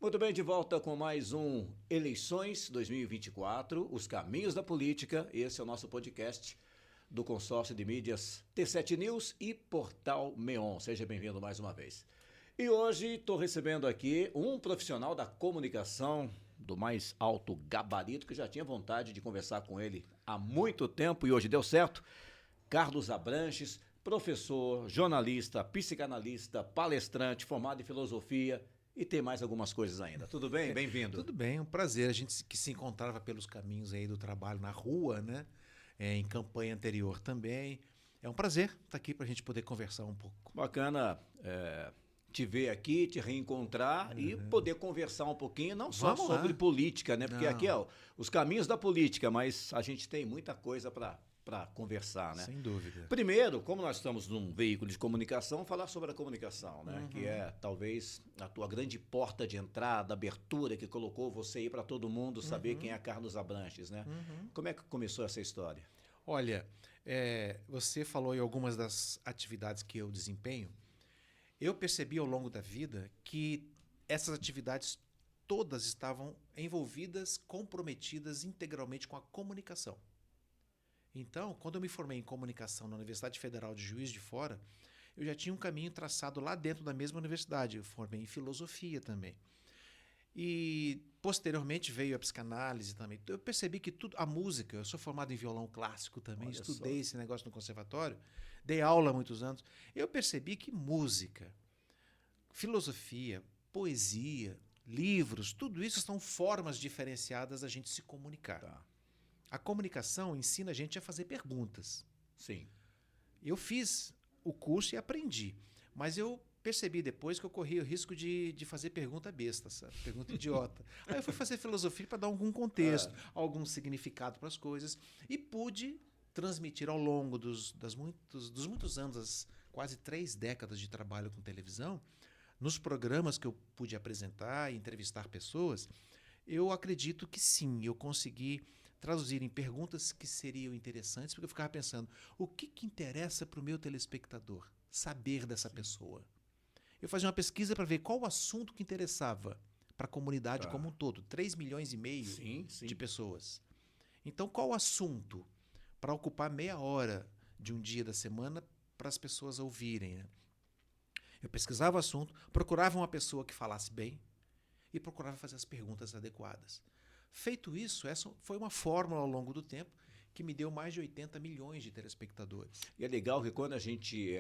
Muito bem, de volta com mais um Eleições 2024, Os Caminhos da Política. Esse é o nosso podcast do consórcio de mídias T7 News e Portal Meon. Seja bem-vindo mais uma vez. E hoje estou recebendo aqui um profissional da comunicação do mais alto gabarito, que já tinha vontade de conversar com ele há muito tempo e hoje deu certo. Carlos Abranches, professor, jornalista, psicanalista, palestrante, formado em filosofia e tem mais algumas coisas ainda. Tudo bem? Bem-vindo. Tudo bem, um prazer. A gente que se encontrava pelos caminhos aí do trabalho na rua, né? Em campanha anterior também. É um prazer estar aqui para a gente poder conversar um pouco. Bacana te ver aqui, te reencontrar e poder conversar um pouquinho, não só Vamos lá. sobre política, né? Porque Não. aqui é os caminhos da política, mas a gente tem muita coisa para conversar, né? Sem dúvida. Primeiro, como nós estamos num veículo de comunicação, falar sobre a comunicação, né? Que é talvez a tua grande porta de entrada, abertura que colocou você aí para todo mundo saber quem é Carlos Abranches, né? Como é que começou essa história? Olha, você falou em algumas das atividades que eu desempenho. Eu percebi ao longo da vida que essas atividades todas estavam envolvidas, comprometidas integralmente com a comunicação. Então, quando eu me formei em comunicação na Universidade Federal de Juiz de Fora, eu já tinha um caminho traçado lá dentro da mesma universidade. Eu formei em filosofia também. E posteriormente veio a psicanálise também. Eu percebi que tudo, a música, eu sou formado em violão clássico também, Olha estudei só. esse negócio no conservatório, dei aula há muitos anos. Eu percebi que música, filosofia, poesia, livros, tudo isso são formas diferenciadas da gente se comunicar. Tá. A comunicação ensina a gente a fazer perguntas. Sim. Eu fiz o curso e aprendi, mas eu percebi depois que eu corria o risco de fazer pergunta besta, sabe? Pergunta idiota. Aí eu fui fazer filosofia para dar algum contexto, algum significado para as coisas e pude transmitir ao longo dos muitos anos, das quase 3 décadas de trabalho com televisão, nos programas que eu pude apresentar e entrevistar pessoas, eu acredito que sim, eu consegui traduzir em perguntas que seriam interessantes, porque eu ficava pensando, o que interessa para o meu telespectador saber dessa pessoa? Eu fazia uma pesquisa para ver qual o assunto que interessava para a comunidade como um todo, 3,5 milhões Sim, sim. de pessoas. Então, qual o assunto para ocupar meia hora de um dia da semana para as pessoas ouvirem? Né? Eu pesquisava o assunto, procurava uma pessoa que falasse bem e procurava fazer as perguntas adequadas. Feito isso, essa foi uma fórmula ao longo do tempo que me deu mais de 80 milhões de telespectadores. E é legal que quando a gente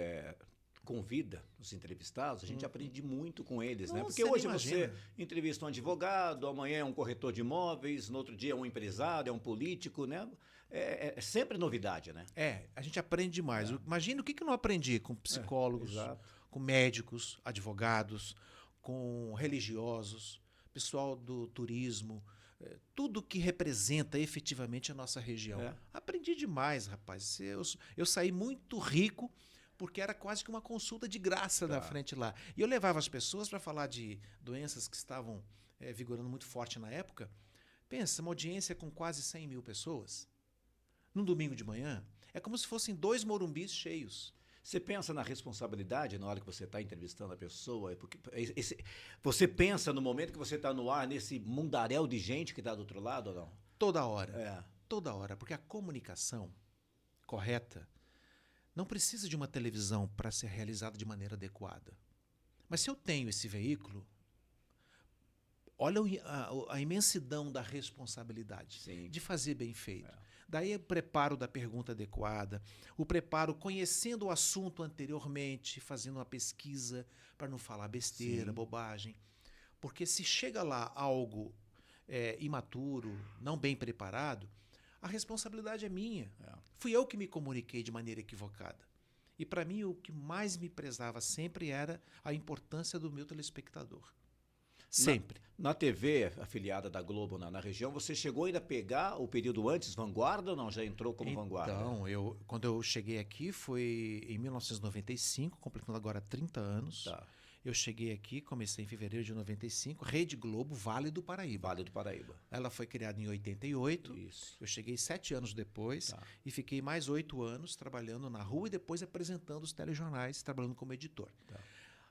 convida os entrevistados, a gente aprende muito com eles, né? Nossa, Porque você hoje nem você imagina. entrevista um advogado, amanhã é um corretor de imóveis, no outro dia é um empresário, é um político, né? É sempre novidade, né? A gente aprende demais. Imagina o que eu não aprendi com psicólogos, exato. com médicos, advogados, com religiosos, pessoal do turismo, tudo que representa efetivamente a nossa região. É. Aprendi demais, rapaz. Eu saí muito rico porque era quase que uma consulta de graça na frente lá. E eu levava as pessoas para falar de doenças que estavam vigorando muito forte na época. Pensa, uma audiência com quase 100 mil pessoas, num domingo de manhã, é como se fossem 2 Morumbis cheios. Você pensa na responsabilidade na hora que você está entrevistando a pessoa? Porque você pensa no momento que você está no ar, nesse mundaréu de gente que está do outro lado ou não? Toda hora. É. Toda hora. Porque a comunicação correta não precisa de uma televisão para ser realizada de maneira adequada. Mas se eu tenho esse veículo, olha a imensidão da responsabilidade Sim. de fazer bem feito. Daí o preparo da pergunta adequada, o preparo conhecendo o assunto anteriormente, fazendo uma pesquisa para não falar besteira, bobagem. Porque se chega lá algo imaturo, não bem preparado, a responsabilidade é minha. Fui eu que me comuniquei de maneira equivocada. E para mim o que mais me prezava sempre era a importância do meu telespectador. Sempre. Na TV afiliada da Globo na região, você chegou ainda a pegar o período antes, Vanguarda, ou não? Já entrou como Vanguarda? Então, quando eu cheguei aqui foi em 1995, completando agora 30 anos. Tá. Eu cheguei aqui, comecei em fevereiro de 95, Rede Globo, Vale do Paraíba. Vale do Paraíba. Ela foi criada em 88. Isso. Eu cheguei 7 anos depois e fiquei mais 8 anos trabalhando na rua e depois apresentando os telejornais, trabalhando como editor.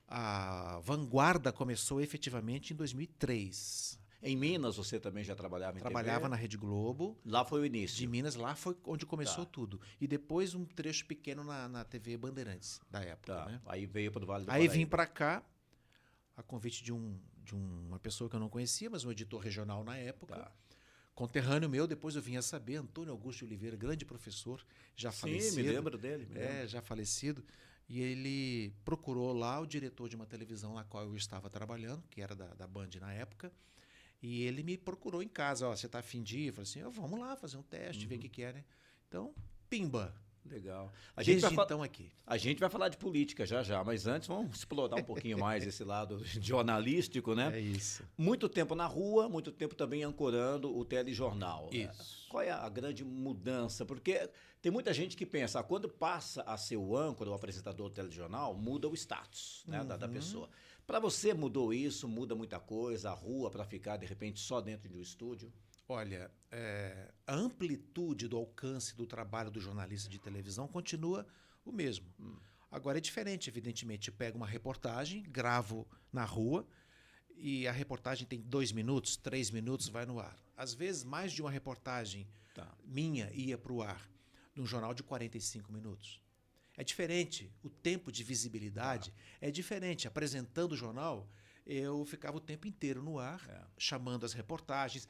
A vanguarda começou efetivamente em 2003. Em Minas você também já trabalhava em Trabalhava TV? na Rede Globo. Lá foi o início. De Minas, lá foi onde começou Tá. tudo. E depois um trecho pequeno na TV Bandeirantes, da época. Tá. Né? Aí veio para o Vale do Aí Paraíba. vim para cá, a convite de uma pessoa que eu não conhecia, mas um editor regional na época. Tá. Conterrâneo meu, depois eu vim a saber, Antônio Augusto de Oliveira, grande professor, já Sim, falecido. me lembro dele. Me lembro. Já falecido. E ele procurou lá o diretor de uma televisão na qual eu estava trabalhando, que era da Band na época, e ele me procurou em casa. Ó, você está a fim de ir? Eu falei assim, vamos lá fazer um teste, ver o que é, né? Então, pimba. Legal. Desde então aqui. A gente vai falar de política já, mas antes vamos explorar um pouquinho mais esse lado jornalístico, né? É isso. Muito tempo na rua, muito tempo também ancorando o telejornal. Isso. Qual é a grande mudança? Porque tem muita gente que pensa, quando passa a ser o âncora, o apresentador do telejornal, muda o status, né, da pessoa. Para você mudou isso, muda muita coisa, a rua para ficar de repente só dentro de um estúdio? Olha, a amplitude do alcance do trabalho do jornalista de televisão continua o mesmo. Agora é diferente, evidentemente. Eu pego uma reportagem, gravo na rua e a reportagem tem 2 minutos, 3 minutos, vai no ar. Às vezes, mais de uma reportagem minha ia para o ar, num jornal de 45 minutos. É diferente, o tempo de visibilidade é diferente. Apresentando o jornal, eu ficava o tempo inteiro no ar, chamando as reportagens.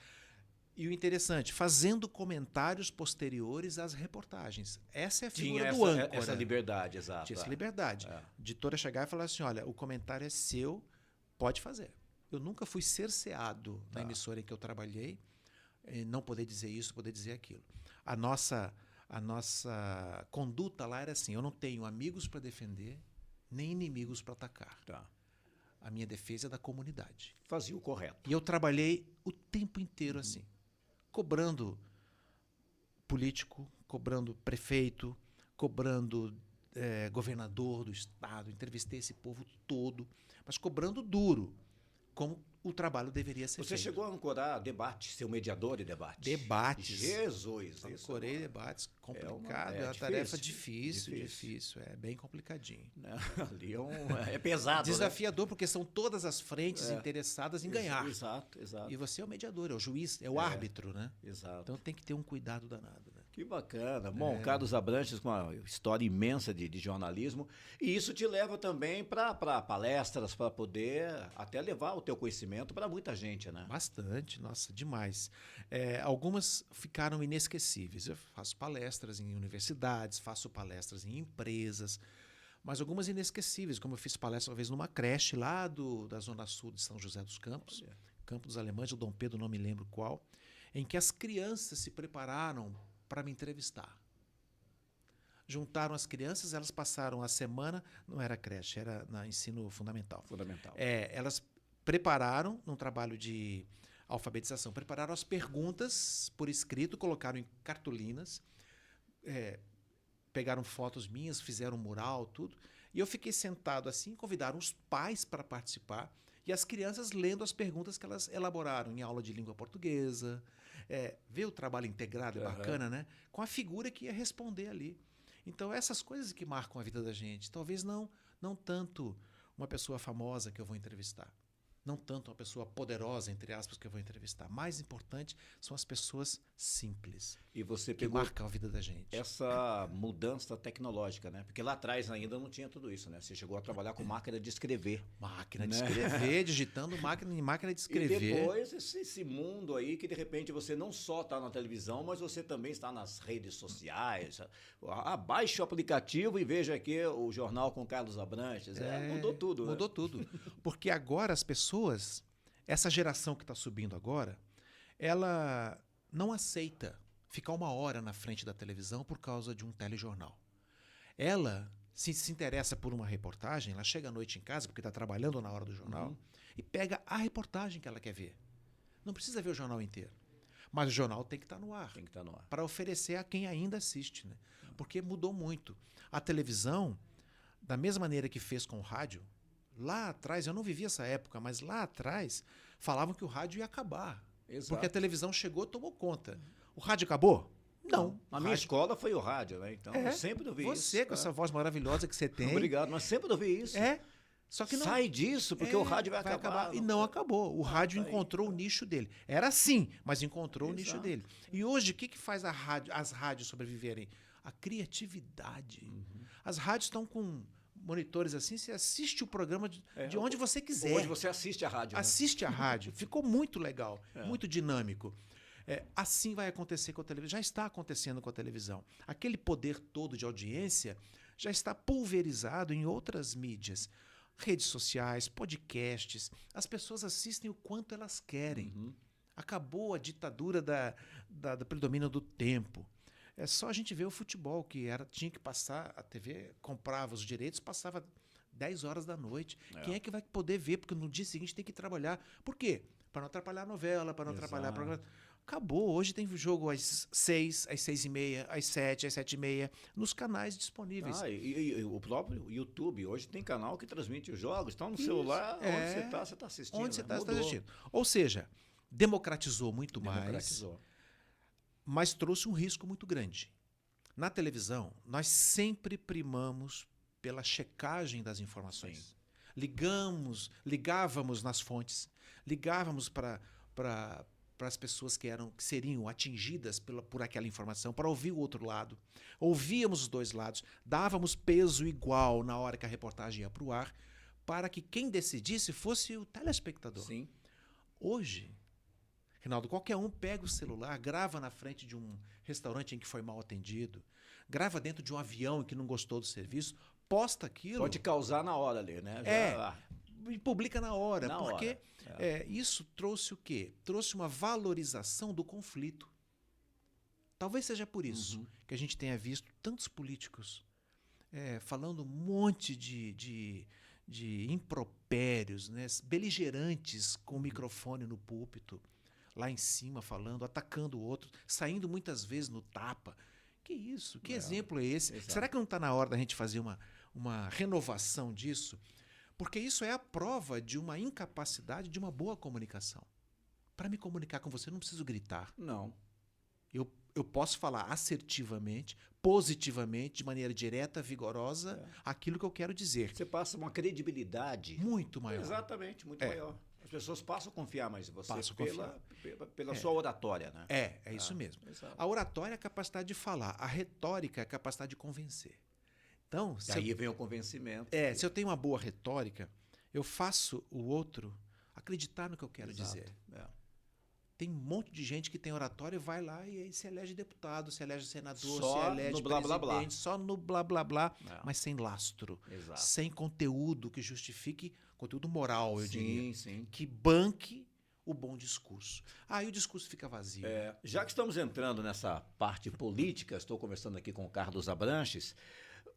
E o interessante, fazendo comentários posteriores às reportagens. Essa é a figura do âncora. Essa liberdade, exato. Tinha essa liberdade. A editora chegar e falar assim, olha, o comentário é seu, pode fazer. Eu nunca fui cerceado na emissora em que eu trabalhei, não poder dizer isso, poder dizer aquilo. A nossa conduta lá era assim, eu não tenho amigos para defender, nem inimigos para atacar. A minha defesa é da comunidade. Fazia o correto. E eu trabalhei o tempo inteiro assim, cobrando político, cobrando prefeito, cobrando governador do estado, entrevistei esse povo todo, mas cobrando duro, como o trabalho deveria ser feito. Você chegou a ancorar debate, ser um mediador de debate. Debates. Jesus! Ancorei debates, complicado, é uma tarefa difícil, é bem complicadinho. Ali é pesado. Desafiador, porque são todas as frentes interessadas em ganhar. Exato. E você é o mediador, é o juiz, é o árbitro, né? Exato. Então tem que ter um cuidado danado, né? Que bacana. Bom, Carlos Abranches com uma história imensa de jornalismo. E isso te leva também para palestras, para poder até levar o teu conhecimento para muita gente, né? Bastante, nossa, demais. Algumas ficaram inesquecíveis. Eu faço palestras em universidades, faço palestras em empresas, mas algumas inesquecíveis, como eu fiz palestra uma vez numa creche lá da Zona Sul de São José dos Campos, Campo dos Alemães, o Dom Pedro, não me lembro qual, em que as crianças se prepararam para me entrevistar. Juntaram as crianças, elas passaram a semana, não era creche, era no ensino fundamental. Elas prepararam, num trabalho de alfabetização, prepararam as perguntas por escrito, colocaram em cartolinas, pegaram fotos minhas, fizeram um mural, tudo. E eu fiquei sentado assim, convidaram os pais para participar e as crianças lendo as perguntas que elas elaboraram em aula de língua portuguesa. Ver o trabalho integrado é bacana, né? Com a figura que ia responder ali. Então, essas coisas que marcam a vida da gente. Talvez não tanto uma pessoa famosa que eu vou entrevistar. Não tanto uma pessoa poderosa, entre aspas, que eu vou entrevistar. Mais importante são as pessoas simples. E você que marcam a vida da gente. Essa mudança tecnológica, né? Porque lá atrás ainda não tinha tudo isso, né? Você chegou a trabalhar com máquina de escrever. Máquina de escrever, digitando máquina de escrever. E depois esse mundo aí que de repente você não só está na televisão, mas você também está nas redes sociais. Baixe o aplicativo e veja aqui o Jornal com Carlos Abranches. Mudou tudo, né? Mudou tudo. Porque agora as pessoas, essa geração que está subindo agora, ela não aceita ficar 1 hora na frente da televisão por causa de um telejornal. Ela se interessa por uma reportagem, ela chega à noite em casa, porque está trabalhando na hora do jornal, e pega a reportagem que ela quer ver. Não precisa ver o jornal inteiro. Mas o jornal tem que estar no ar. Tem que estar no ar. Para oferecer a quem ainda assiste, né? Porque mudou muito. A televisão, da mesma maneira que fez com o rádio, lá atrás, eu não vivi essa época, mas lá atrás, falavam que o rádio ia acabar. Exato. Porque a televisão chegou e tomou conta. O rádio acabou? Não. Na minha escola foi o rádio, né? Então eu sempre ouvi isso. Você, com essa voz maravilhosa que você tem. Obrigado, mas sempre ouvi isso. Só que não sai disso, porque o rádio vai acabar. E não acabou. O rádio encontrou o nicho dele. Era assim, mas encontrou o nicho dele. E hoje, o que faz as rádios sobreviverem? A criatividade. As rádios estão com monitores assim, você assiste o programa de onde você quiser. Hoje você assiste a rádio. Assiste a rádio. Ficou muito legal, muito dinâmico. Assim vai acontecer com a televisão. Já está acontecendo com a televisão. Aquele poder todo de audiência já está pulverizado em outras mídias. Redes sociais, podcasts. As pessoas assistem o quanto elas querem. Acabou a ditadura do predomínio do tempo. É só a gente ver o futebol, que tinha que passar, a TV comprava os direitos, passava 10 horas da noite. Quem é que vai poder ver? Porque no dia seguinte tem que trabalhar. Por quê? Para não atrapalhar a novela, para não atrapalhar a programação. Acabou. Hoje tem jogo às 6, às 6h30, às 7, às 7h30, nos canais disponíveis. E o próprio YouTube, hoje tem canal que transmite os jogos. Então, no celular, onde você está assistindo. Onde você está assistindo. Ou seja, democratizou muito mais, mas trouxe um risco muito grande. Na televisão, nós sempre primamos pela checagem das informações. Ligávamos nas fontes, ligávamos para as pessoas que seriam atingidas por aquela informação, para ouvir o outro lado. Ouvíamos os dois lados, dávamos peso igual na hora que a reportagem ia para o ar, para que quem decidisse fosse o telespectador. Sim. Hoje, Reinaldo, qualquer um pega o celular, grava na frente de um restaurante em que foi mal atendido, grava dentro de um avião em que não gostou do serviço, posta aquilo. Pode causar na hora ali, né? E publica na hora. Porque hora. Isso trouxe o quê? Trouxe uma valorização do conflito. Talvez seja por isso que a gente tenha visto tantos políticos falando um monte de impropérios, né, beligerantes com o microfone no púlpito, lá em cima falando, atacando o outro, saindo muitas vezes no tapa. Que isso? Que exemplo é esse? Exato. Será que não está na hora da gente fazer uma renovação disso? Porque isso é a prova de uma incapacidade de uma boa comunicação. Para me comunicar com você, eu não preciso gritar. Não. Eu posso falar assertivamente, positivamente, de maneira direta, vigorosa, aquilo que eu quero dizer. Você passa uma credibilidade muito maior. Exatamente, muito maior. As pessoas passam a confiar mais em você pela sua oratória, né? É isso mesmo. Exato. A oratória é a capacidade de falar, a retórica é a capacidade de convencer. Então, Daí vem o convencimento. Se eu tenho uma boa retórica, eu faço o outro acreditar no que eu quero dizer. Tem um monte de gente que tem oratória e vai lá e aí se elege deputado, se elege senador, só se elege no blá, presidente, blá, blá. só no blá, blá, blá, mas sem lastro, sem conteúdo que justifique, conteúdo moral, eu diria, que banque o bom discurso. Aí o discurso fica vazio. Já que estamos entrando nessa parte política, estou conversando aqui com o Carlos Abranches.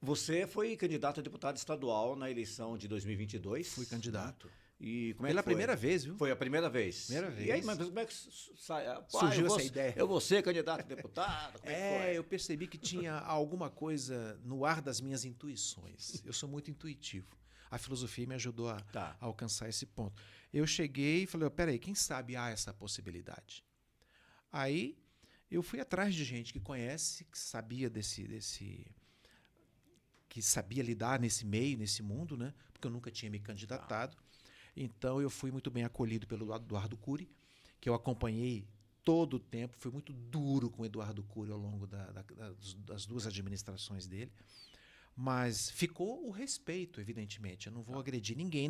Você foi candidato a deputado estadual na eleição de 2022. Fui candidato. E como Pela é que foi? primeira vez, viu? Foi a primeira vez. Primeira vez. E aí, mas como é que surgiu essa ideia? Eu vou ser candidato a deputado? Como é que foi? Eu percebi que tinha alguma coisa no ar das minhas intuições. Eu sou muito intuitivo. A filosofia me ajudou a alcançar esse ponto. Eu cheguei e falei, peraí, quem sabe há essa possibilidade? Aí eu fui atrás de gente que conhece, que sabia que sabia lidar nesse meio, nesse mundo, né? Porque eu nunca tinha me candidatado. Então eu fui muito bem acolhido pelo Eduardo Cury, que eu acompanhei todo o tempo. Fui muito duro com o Eduardo Cury ao longo das duas administrações dele. Mas ficou o respeito, evidentemente. Eu não vou agredir ninguém,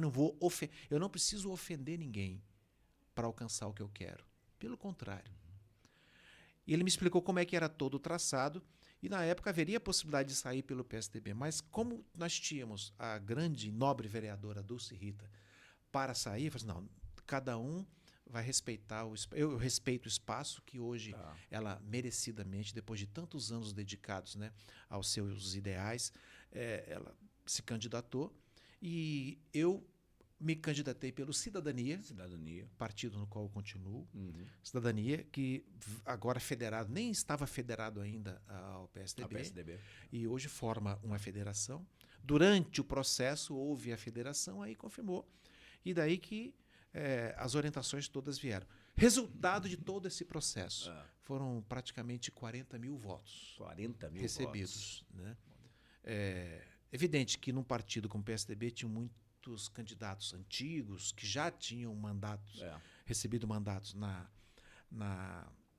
eu não preciso ofender ninguém para alcançar o que eu quero. Pelo contrário. E ele me explicou como é que era todo o traçado. E na época haveria a possibilidade de sair pelo PSDB. Mas como nós tínhamos a grande e nobre vereadora Dulce Rita para sair, eu falei assim, não, cada um vai respeitar eu respeito o espaço que hoje ela merecidamente, depois de tantos anos dedicados, né, aos seus ideais, ela se candidatou e eu me candidatei pelo Cidadania, partido no qual eu continuo, Cidadania, que agora federado, nem estava federado ainda ao PSDB, e hoje forma uma federação. Durante o processo houve a federação, aí confirmou. E daí que as orientações todas vieram. Resultado de todo esse processo, foram praticamente 40 mil votos 40 mil recebidos. Votos. Né? Evidente que num partido como o PSDB tinham muitos candidatos antigos que já tinham mandatos, É. recebido mandatos na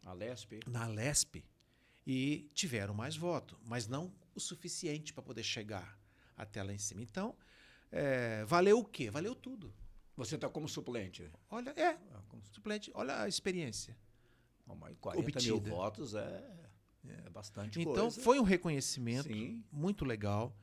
A Lespe. na Lespe e tiveram mais voto, mas não o suficiente para poder chegar até lá em cima. Então, valeu o quê? Valeu tudo. Você está como suplente. Olha, Ah, como suplente, olha a experiência. Mas 40 mil Obtida. votos é bastante Então, coisa. foi um reconhecimento Sim. muito legal.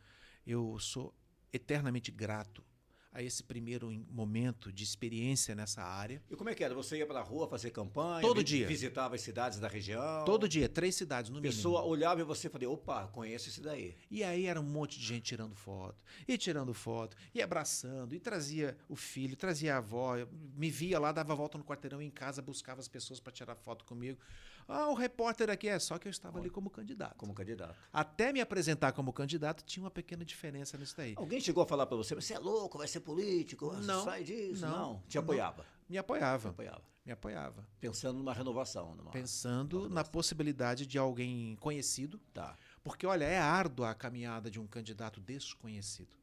Eu sou eternamente grato a esse primeiro momento de experiência nessa área. E como é que era? Você ia para a rua fazer campanha? Todo dia. Visitava as cidades da região? Todo dia, 3 cidades no A mínimo. pessoa olhava e você falava, opa, conheço esse daí. E aí era um monte de gente tirando foto, e abraçando, e trazia o filho, trazia a avó, me via lá, dava a volta no quarteirão em casa, buscava as pessoas para tirar foto comigo. Ah, o repórter aqui só que eu estava ali como candidato. Como candidato. Até me apresentar como candidato, tinha uma pequena diferença nisso daí. Alguém chegou a falar para você, você é louco, vai ser político, Não, sai disso. não, Te apoiava. Me apoiava. Te apoiava. Me apoiava. Pensando numa renovação. Pensando na possibilidade de alguém conhecido. Tá. Porque, olha, é árdua a caminhada de um candidato desconhecido.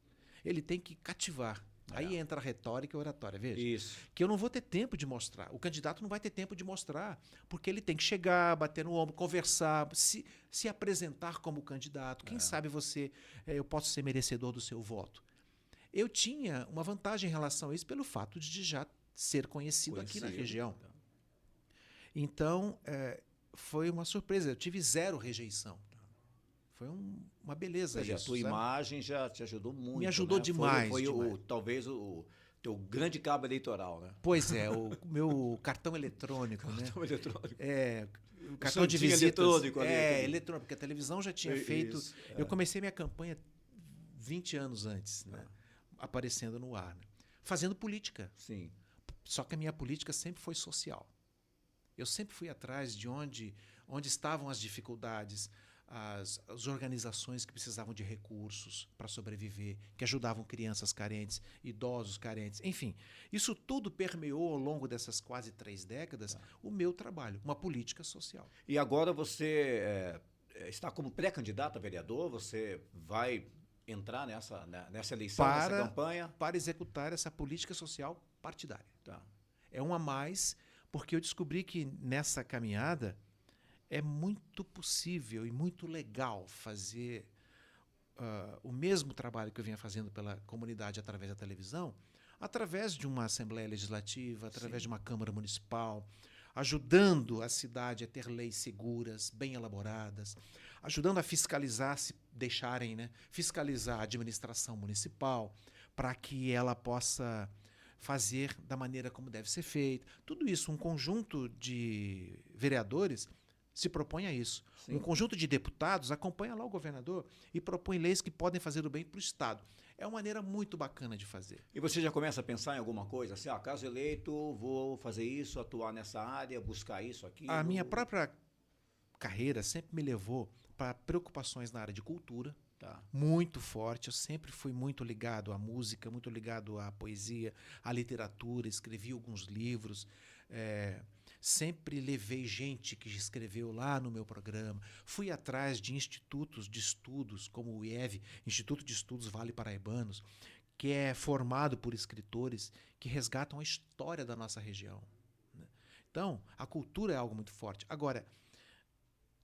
Ele tem que cativar. Aí entra a retórica e a oratória, veja. Isso. Que eu não vou ter tempo de mostrar. O candidato não vai ter tempo de mostrar, porque ele tem que chegar, bater no ombro, conversar, se apresentar como candidato. Quem sabe eu posso ser merecedor do seu voto. Eu tinha uma vantagem em relação a isso pelo fato de já ser conhecido aqui na região. Tá. Então, foi uma surpresa. Eu tive 0 rejeição. Foi uma beleza Quer dizer, isso. a tua imagem já te ajudou muito. Me ajudou demais. Foi demais. talvez o teu grande cabo eleitoral, né? Pois é, o meu cartão eletrônico, né? Cartão eletrônico. O cartão de visitas. Eletrônico ali. Eletrônico, porque a televisão já tinha feito. Isso, Eu comecei minha campanha 20 anos antes, né? Aparecendo no ar, né? Fazendo política. Sim. Só que a minha política sempre foi social. Eu sempre fui atrás de onde estavam as dificuldades, as organizações que precisavam de recursos para sobreviver, que ajudavam crianças carentes, idosos carentes, enfim. Isso tudo permeou ao longo dessas quase 3 décadas o meu trabalho, uma política social. E agora você está como pré-candidato a vereador, você vai entrar nessa eleição, nessa campanha? Para executar essa política social partidária. Tá. É um a mais, porque eu descobri que nessa caminhada é muito possível e muito legal fazer o mesmo trabalho que eu vinha fazendo pela comunidade através da televisão, através de uma Assembleia Legislativa, através de uma Câmara Municipal, ajudando a cidade a ter leis seguras, bem elaboradas, ajudando a fiscalizar, se deixarem, né, fiscalizar a administração municipal, para que ela possa fazer da maneira como deve ser feito. Tudo isso, um conjunto de vereadores se propõe a isso. Sim. Um conjunto de deputados acompanha lá o governador e propõe leis que podem fazer o bem para o Estado. É uma maneira muito bacana de fazer. E você já começa a pensar em alguma coisa? Assim, caso eleito, vou fazer isso, atuar nessa área, buscar isso, aquilo? A minha própria carreira sempre me levou para preocupações na área de cultura, muito forte. Eu sempre fui muito ligado à música, muito ligado à poesia, à literatura, escrevi alguns livros, sempre levei gente que escreveu lá no meu programa, fui atrás de institutos de estudos, como o IEV, Instituto de Estudos Vale Paraibanos, que é formado por escritores que resgatam a história da nossa região. Então, a cultura é algo muito forte. Agora,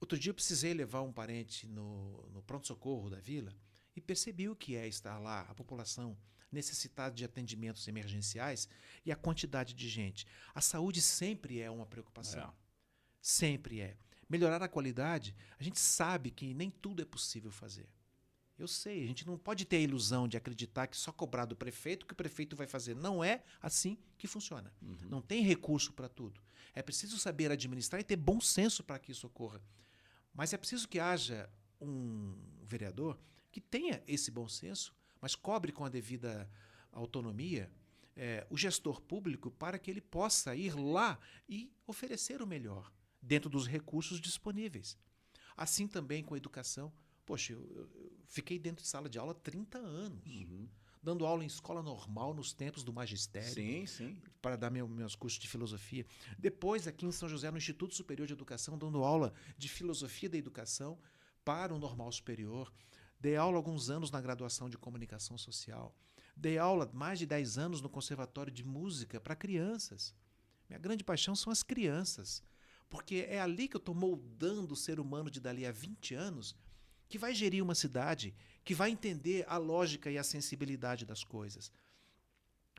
outro dia eu precisei levar um parente no pronto-socorro da vila e percebi o que é estar lá, a população necessitada de atendimentos emergenciais e a quantidade de gente. A saúde sempre é uma preocupação. Sempre é. Melhorar a qualidade, a gente sabe que nem tudo é possível fazer. Eu sei, a gente não pode ter a ilusão de acreditar que só cobrar do prefeito que o prefeito vai fazer. Não é assim que funciona. Não tem recurso para tudo. É preciso saber administrar e ter bom senso para que isso ocorra. Mas é preciso que haja um vereador que tenha esse bom senso, mas cobre com a devida autonomia o gestor público para que ele possa ir lá e oferecer o melhor, dentro dos recursos disponíveis. Assim também com a educação. Poxa, eu fiquei dentro de sala de aula 30 anos, dando aula em escola normal nos tempos do magistério, para dar meus cursos de filosofia. Depois, aqui em São José, no Instituto Superior de Educação, dando aula de filosofia da educação para o normal superior. Dei aula há alguns anos na graduação de comunicação social. Dei aula mais de 10 anos no Conservatório de Música para crianças. Minha grande paixão são as crianças, porque é ali que eu estou moldando o ser humano de dali a 20 anos, que vai gerir uma cidade, que vai entender a lógica e a sensibilidade das coisas.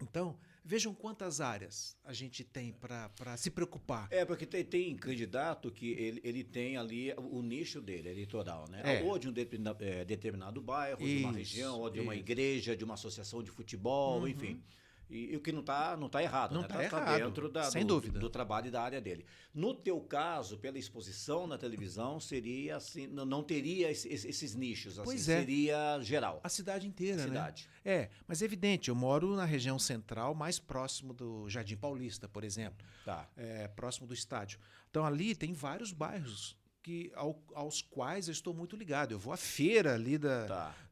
Então, vejam quantas áreas a gente tem para se preocupar. Porque tem candidato que ele tem ali o nicho dele, eleitoral, né? É. Ou de um determinado bairro, de uma região, ou de uma igreja, de uma associação de futebol, enfim. E o que não tá errado, Não né? tá Tá errado, dentro sem dúvida. do trabalho e da área dele. No teu caso, pela exposição na televisão, seria assim, não teria esses nichos, assim, Pois é. seria geral. A cidade inteira, A cidade. né? Mas é evidente, eu moro na região central, mais próximo do Jardim Paulista, por exemplo. Tá. Próximo do estádio. Então ali tem vários bairros aos quais eu estou muito ligado. Eu vou à feira ali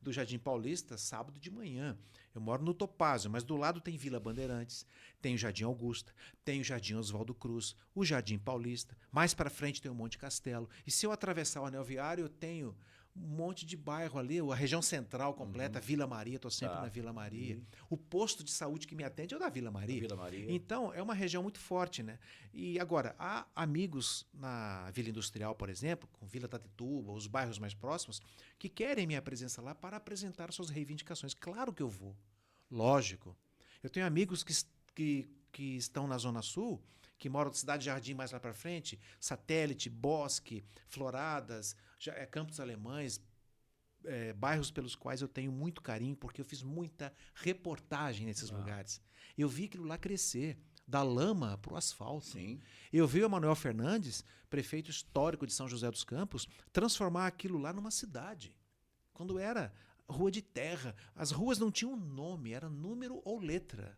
do Jardim Paulista sábado de manhã. Eu moro no Topázio, mas do lado tem Vila Bandeirantes, tem o Jardim Augusta, tem o Jardim Oswaldo Cruz, o Jardim Paulista. Mais para frente tem o Monte Castelo. E se eu atravessar o Anel Viário, eu tenho um monte de bairro ali, a região central completa, Vila Maria, estou sempre na Vila Maria. O posto de saúde que me atende é o da Vila Maria. Vila Maria. Então, é uma região muito forte, né? E agora, há amigos na Vila Industrial, por exemplo, com Vila Tatuba, os bairros mais próximos, que querem minha presença lá para apresentar suas reivindicações. Claro que eu vou. Lógico. Eu tenho amigos que estão na Zona Sul, que moram na Cidade Jardim mais lá para frente, Satélite, Bosque, Floradas, Campos Alemães, bairros pelos quais eu tenho muito carinho, porque eu fiz muita reportagem nesses lugares. Eu vi aquilo lá crescer, da lama para o asfalto. Sim. Eu vi o Manuel Fernandes, prefeito histórico de São José dos Campos, transformar aquilo lá numa cidade. Quando era rua de terra, as ruas não tinham nome, era número ou letra.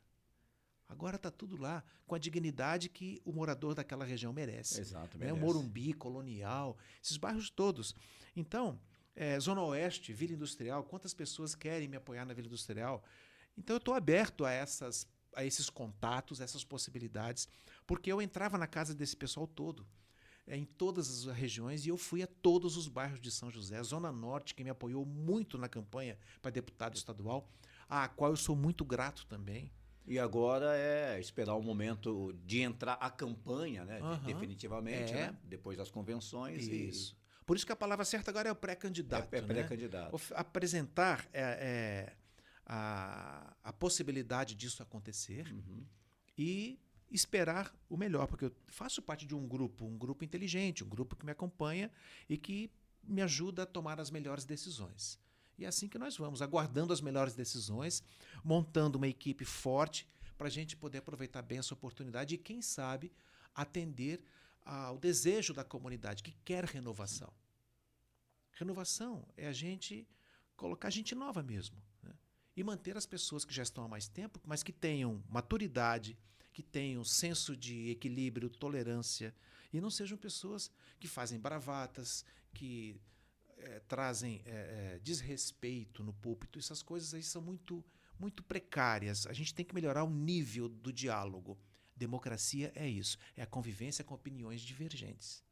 Agora está tudo lá, com a dignidade que o morador daquela região merece. Exato, O Morumbi, Colonial, esses bairros todos. Então, Zona Oeste, Vila Industrial, quantas pessoas querem me apoiar na Vila Industrial? Então, eu estou aberto a esses contatos, essas possibilidades, porque eu entrava na casa desse pessoal todo, em todas as regiões, e eu fui a todos os bairros de São José. Zona Norte, que me apoiou muito na campanha para deputado estadual, a qual eu sou muito grato também. E agora é esperar o momento de entrar a campanha, né? Definitivamente, né? Depois das convenções. Isso. Por isso que a palavra certa agora é o pré-candidato. É pré-candidato. Né? Apresentar a possibilidade disso acontecer e esperar o melhor, porque eu faço parte de um grupo inteligente, um grupo que me acompanha e que me ajuda a tomar as melhores decisões. E é assim que nós vamos, aguardando as melhores decisões, montando uma equipe forte para a gente poder aproveitar bem essa oportunidade e, quem sabe, atender ao desejo da comunidade que quer renovação. Renovação é a gente colocar gente nova mesmo, né? E manter as pessoas que já estão há mais tempo, mas que tenham maturidade, que tenham senso de equilíbrio, tolerância, e não sejam pessoas que fazem bravatas, que trazem desrespeito no púlpito. Essas coisas aí são muito, muito precárias. A gente tem que melhorar o nível do diálogo. Democracia é isso, é a convivência com opiniões divergentes.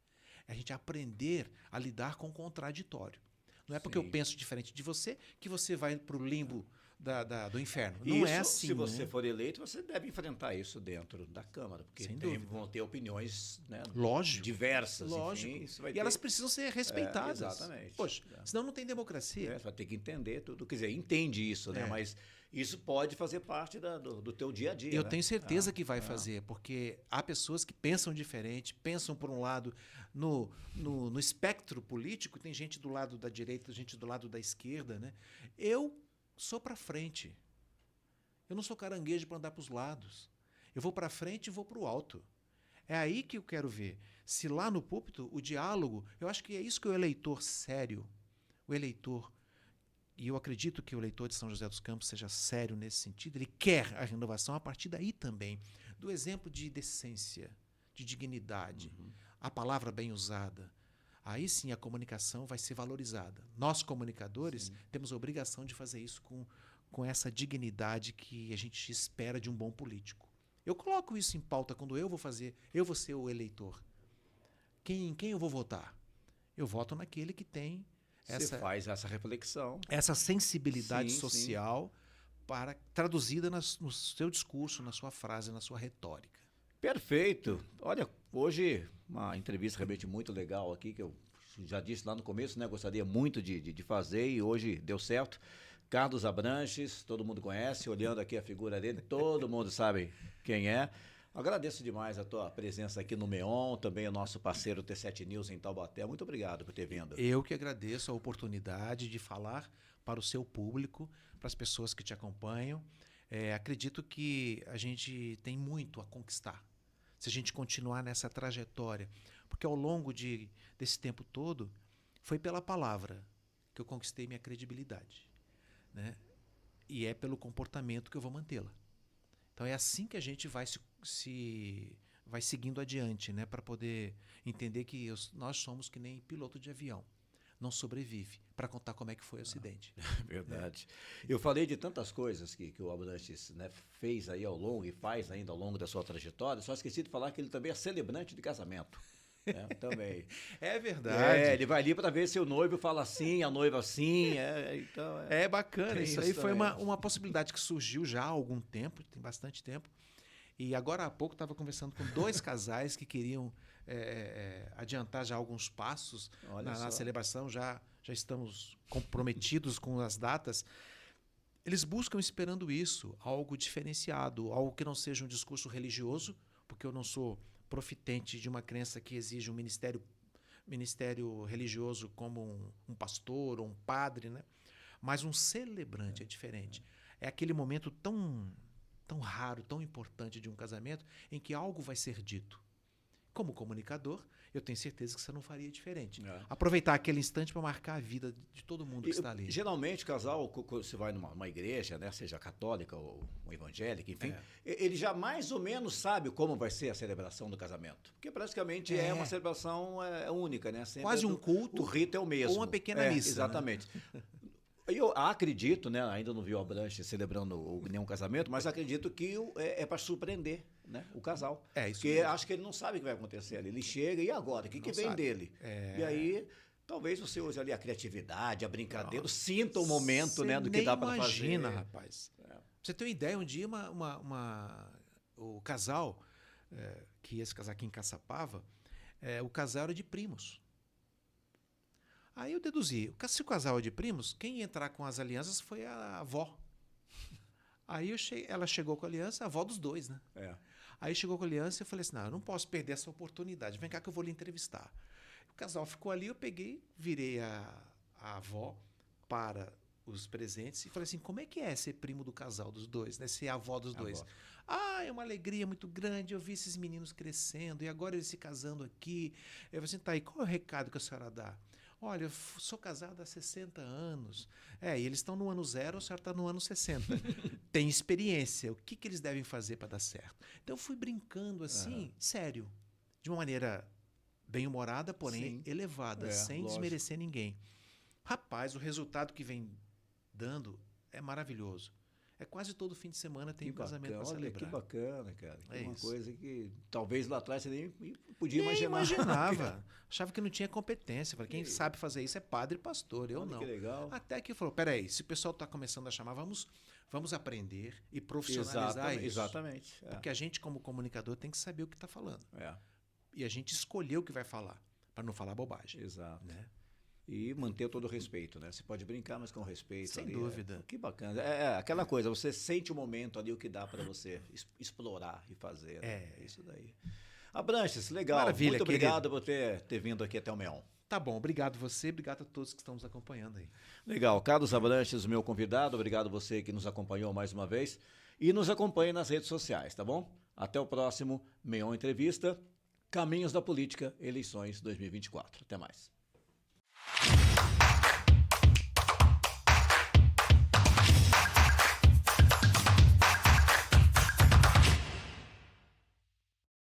É a gente aprender a lidar com o contraditório. Não é porque eu penso diferente de você que você vai para o limbo do inferno. Não é assim. Se você for eleito, você deve enfrentar isso dentro da Câmara, porque vão ter opiniões, né, diversas. Lógico. Enfim, elas precisam ser respeitadas. Exatamente. Poxa, senão não tem democracia. Você vai ter que entender tudo. Quer dizer, entende isso, né? Mas isso pode fazer parte do teu dia a dia. Eu tenho certeza que vai fazer, porque há pessoas que pensam diferente, pensam por um lado no espectro político, tem gente do lado da direita, gente do lado da esquerda, né? Eu sou para frente. Eu não sou caranguejo para andar para os lados. Eu vou para frente e vou para o alto. É aí que eu quero ver. Se lá no púlpito, o diálogo, eu acho que é isso que o eleitor sério, o eleitor, e eu acredito que o eleitor de São José dos Campos seja sério nesse sentido, ele quer a renovação a partir daí também, do exemplo de decência, de dignidade, a palavra bem usada. Aí sim a comunicação vai ser valorizada. Nós, comunicadores, temos a obrigação de fazer isso com essa dignidade que a gente espera de um bom político. Eu coloco isso em pauta quando eu vou ser o eleitor. Quem eu vou votar? Eu voto naquele que tem Você faz essa reflexão. Essa sensibilidade social traduzida no seu discurso, na sua frase, na sua retórica. Perfeito. Olha, hoje uma entrevista realmente muito legal aqui, que eu já disse lá no começo, né? Gostaria muito de fazer e hoje deu certo. Carlos Abranches, todo mundo conhece, olhando aqui a figura dele, todo mundo sabe quem é. Agradeço demais a tua presença aqui no MEON, também o nosso parceiro T7 News em Taubaté. Muito obrigado por ter vindo. Eu que agradeço a oportunidade de falar para o seu público, para as pessoas que te acompanham. Acredito que a gente tem muito a conquistar, se a gente continuar nessa trajetória. Porque ao longo desse tempo todo, foi pela palavra que eu conquistei minha credibilidade, né? E é pelo comportamento que eu vou mantê-la. Então é assim que a gente vai vai seguindo adiante, né? Para poder entender que nós somos que nem piloto de avião. Não sobrevive para contar como é que foi o acidente. Verdade. Eu falei de tantas coisas que o Abranches, né, fez aí ao longo e faz ainda ao longo da sua trajetória, só esqueci de falar que ele também é celebrante de casamento. Né, também. É verdade. Ele vai ali para ver se o noivo fala assim, a noiva assim. Então, é bacana. Isso aí foi também. uma possibilidade que surgiu já há algum tempo, tem bastante tempo. E agora há pouco estava conversando com 2 casais que queriam adiantar já alguns passos na celebração, já estamos comprometidos com as datas. Eles buscam esperando isso, algo diferenciado, algo que não seja um discurso religioso, porque eu não sou profitente de uma crença que exige um ministério religioso como um pastor ou um padre, né? Mas um celebrante é diferente. É aquele momento tão raro, tão importante de um casamento em que algo vai ser dito. Como comunicador, eu tenho certeza que você não faria diferente. Aproveitar aquele instante para marcar a vida de todo mundo que está ali. Geralmente, o casal, você vai numa igreja, né, seja católica ou evangélica, enfim, ele já mais ou menos sabe como vai ser a celebração do casamento. Porque praticamente é uma celebração única, né? Sempre quase um culto. O rito é o mesmo. Ou uma pequena missa. Exatamente. Né? Eu acredito, né, ainda não vi o Abranches celebrando nenhum casamento, mas acredito que é para surpreender, né, o casal. Isso porque mesmo. Acho que ele não sabe o que vai acontecer ali. Ele chega, e agora? O que vem sabe. Dele? E aí, talvez você use ali a criatividade, a brincadeira, sinta o momento, né, do que dá para fazer. Imagina, rapaz. Pra você ter uma ideia, um dia o casal, que ia se casar aqui em Caçapava, o casal era de primos. Aí eu deduzi, se o casal é de primos, quem ia entrar com as alianças foi a avó. Aí ela chegou com a aliança, a avó dos 2, né? Aí chegou com a aliança e eu falei assim, não, eu não posso perder essa oportunidade, vem cá que eu vou lhe entrevistar. O casal ficou ali, eu peguei, virei a avó para os presentes e falei assim, como é que é ser primo do casal dos 2, né? Ser avó dos 2? É uma alegria muito grande, eu vi esses meninos crescendo e agora eles se casando aqui. Eu falei assim, tá aí, qual é o recado que a senhora dá? Olha, eu sou casado há 60 anos. E eles estão no ano 0, a senhora está no ano 60. Tem experiência. O que eles devem fazer para dar certo? Então, eu fui brincando assim, sério. De uma maneira bem-humorada, porém elevada, sem desmerecer ninguém. Rapaz, o resultado que vem dando é maravilhoso. Quase todo fim de semana tem um casamento para celebrar. Que bacana, cara. Uma coisa que talvez lá atrás você nem podia imaginar. Imaginava. Achava que não tinha competência. Falei, quem sabe fazer isso é padre e pastor, eu não. Que legal. Até que falou, peraí, se o pessoal está começando a chamar, vamos aprender e profissionalizar isso. Exatamente. Porque a gente, como comunicador, tem que saber o que está falando. E a gente escolheu o que vai falar, para não falar bobagem. Exato. Né? E manter todo o respeito, né? Você pode brincar, mas com respeito. Sem ali, dúvida. Que bacana. Aquela coisa, você sente o momento ali, o que dá para você explorar e fazer. Né? Isso daí. Abranches, legal. Maravilha, muito obrigado por ter vindo aqui até o MEON. Tá bom, obrigado você, obrigado a todos que estão nos acompanhando aí. Legal. Carlos Abranches, meu convidado. Obrigado você que nos acompanhou mais uma vez. E nos acompanhe nas redes sociais, tá bom? Até o próximo MEON Entrevista. Caminhos da Política, eleições 2024. Até mais.